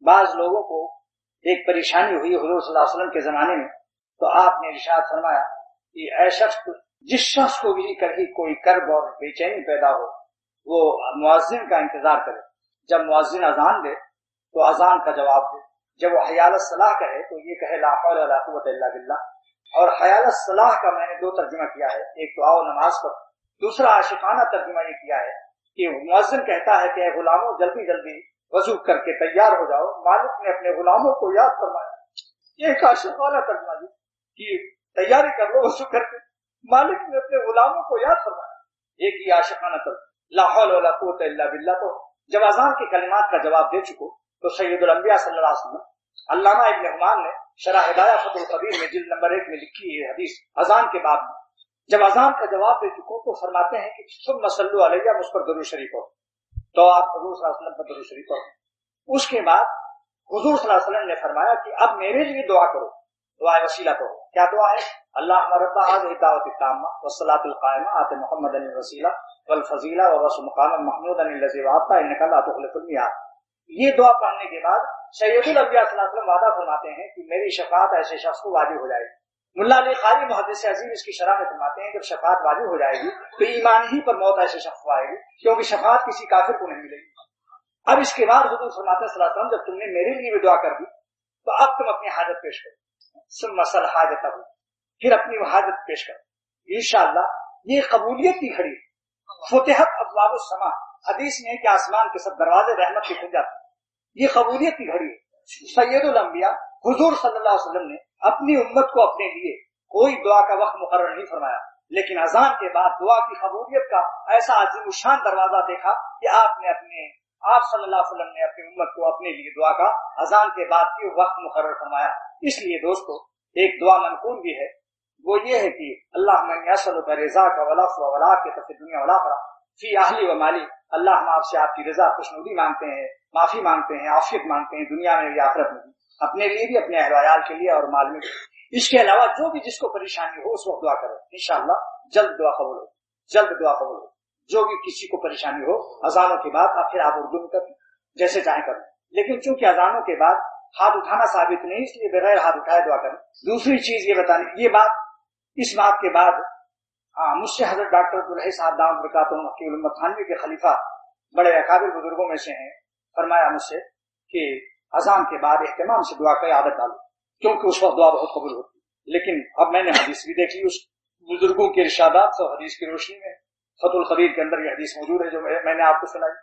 بعض لوگوں کو ایک پریشانی ہوئی حضور صلی اللہ علیہ وسلم کے زمانے میں، تو آپ نے ارشاد فرمایا کہ اے شخص، جس شخص کو بھی کبھی کوئی کرب اور بے چینی پیدا ہو وہ مؤذن کا انتظار کرے، جب مؤذن اذان دے تو اذان کا جواب دے، جب وہ حی علی الصلاح کہے تو یہ کہے لا حول ولا قوت الا باللہ۔ اور حی علی الصلاح کا میں نے دو ترجمہ کیا ہے، ایک تو آؤ نماز پر، دوسرا عاشقانہ ترجمہ یہ کیا ہے کہ مؤذن کہتا ہے کہ اے غلاموں جلدی جلدی وضو کر کے تیار ہو جاؤ، مالک نے اپنے غلاموں کو یاد فرمایا۔ یہ ایک عاشقانہ ترجمہ ہے کہ تیاری کر لو وضو کر کے، مالک نے اپنے غلاموں کو یاد فرمایا۔ ایک ہی عاشقانہ ترجمہ لا حول ولا قوت الا باللہ۔ تو جب اذان کے کلمات کا جواب دے چکو تو سید الانبیاء صلی اللہ علیہ وسلم علامہ ابن حمان نے شرح ہدایہ فتح القدیر میں جلد نمبر 1 میں لکھی ہے حدیث اذان کے بعد میں، جب اذان کا جواب دے چکو تو فرماتے ہیں کہ ثم صلوا علیہ، مجھ پر درود شریف ہو، تو آپ حضور صلی اللہ علیہ وسلم پر درود شریف پڑھو۔ اس کے بعد حضور صلی اللہ علیہ وسلم نے فرمایا کہ اب میرے لیے دعا کرو، دعا وسیلہ کرو۔ کیا دعا ہے؟ اللہم رب هذه الدعوة التامة والصلاة القائمة آت محمدا الوسیلہ والفضیلہ وبعثہ مقاما محمودا الذی وعدتہ انک لا تخلف الميعاد۔ یہ دعا پڑھنے کے بعد سید الانبیاء صلی اللہ علیہ وسلم وعدہ فرماتے ہیں کہ میری شفاعت ایسے شخص کو واجب ہو جائے گی۔ ملا علی قاری محدث عظیم اس کی شرح میں فرماتے ہیں جب شفاعت واجب ہو جائے گی تو ایمان ہی پر موت ایسے شخص کو آئے گی، کیونکہ شفاعت کسی کافر کو نہیں ملے گی۔ اب اس کے بعد حضور فرماتے ہیں صلی اللہ علیہ وسلم جب تم نے میرے لیے بھی دعا کر دی تو اب تم اپنی حاجت پیش کرو، ثم سل حاجتہ، پھر اپنی حاجت پیش کرو، انشاءاللہ یہ قبولیت کی گھڑی۔ فتحت ابواب السماء، حدیث میں ہے کہ آسمان کے سب دروازے رحمت کے کھل جاتے ہیں، یہ قبولیت کی گھڑی ہے۔ سید الانبیاء حضور صلی اللہ علیہ وسلم نے اپنی امت کو اپنے لیے کوئی دعا کا وقت مقرر نہیں فرمایا، لیکن اذان کے بعد دعا کی قبولیت کا ایسا عظیم الشان دروازہ دیکھا کہ آپ صلی اللہ علیہ وسلم نے اپنی امت کو اپنے لیے دعا کا اذان کے بعد کی وقت مقرر فرمایا۔ اس لیے دوستو ایک دعا منقول بھی ہے، وہ یہ ہے کہ اللہم انی اسألک رضاک والعفو والعافیۃ فی الدنیا والآخرہ فی اہلی و مالی، اللہ ہم آپ سے آپ کی رضا خوشنودی مانگتے ہیں، معافی مانگتے ہیں، عافیت مانگتے ہیں دنیا میں بھی آخرت میں بھی، اپنے لیے بھی، اپنے اہل و عیال کے لیے اور مال میں بھی۔ اس کے علاوہ جو بھی جس کو پریشانی ہو اس وقت دعا کرو، انشاءاللہ جلد دعا قبول ہو، جلد دعا قبول ہو۔ جو بھی کسی کو پریشانی ہو اذانوں کے بعد پھر آپ اردو میں کریں جیسے چاہیں کریں، لیکن چونکہ اذانوں کے بعد ہاتھ اٹھانا ثابت نہیں، اس لیے بغیر ہاتھ اٹھائے دعا کریں۔ دوسری چیز یہ بتانے یہ بات اس بات کے بعد مجھ سے حضرت ڈاکٹر عبدالحی صاحب دامت برکاتہم حقیق الامت تھانوی کے خلیفہ بڑے اکابر بزرگوں میں سے ہیں، فرمایا مجھ سے کہ اذان کے بعد اہتمام سے دعا کی عادت ڈالو، کیونکہ اس وقت دعا بہت قبول ہوتی ہے۔ لیکن اب میں نے حدیث بھی دیکھ لی اس بزرگوں کے ارشادات سے، حدیث کی روشنی میں فتح القدیر کے اندر یہ حدیث موجود ہے جو میں نے آپ کو سنائی۔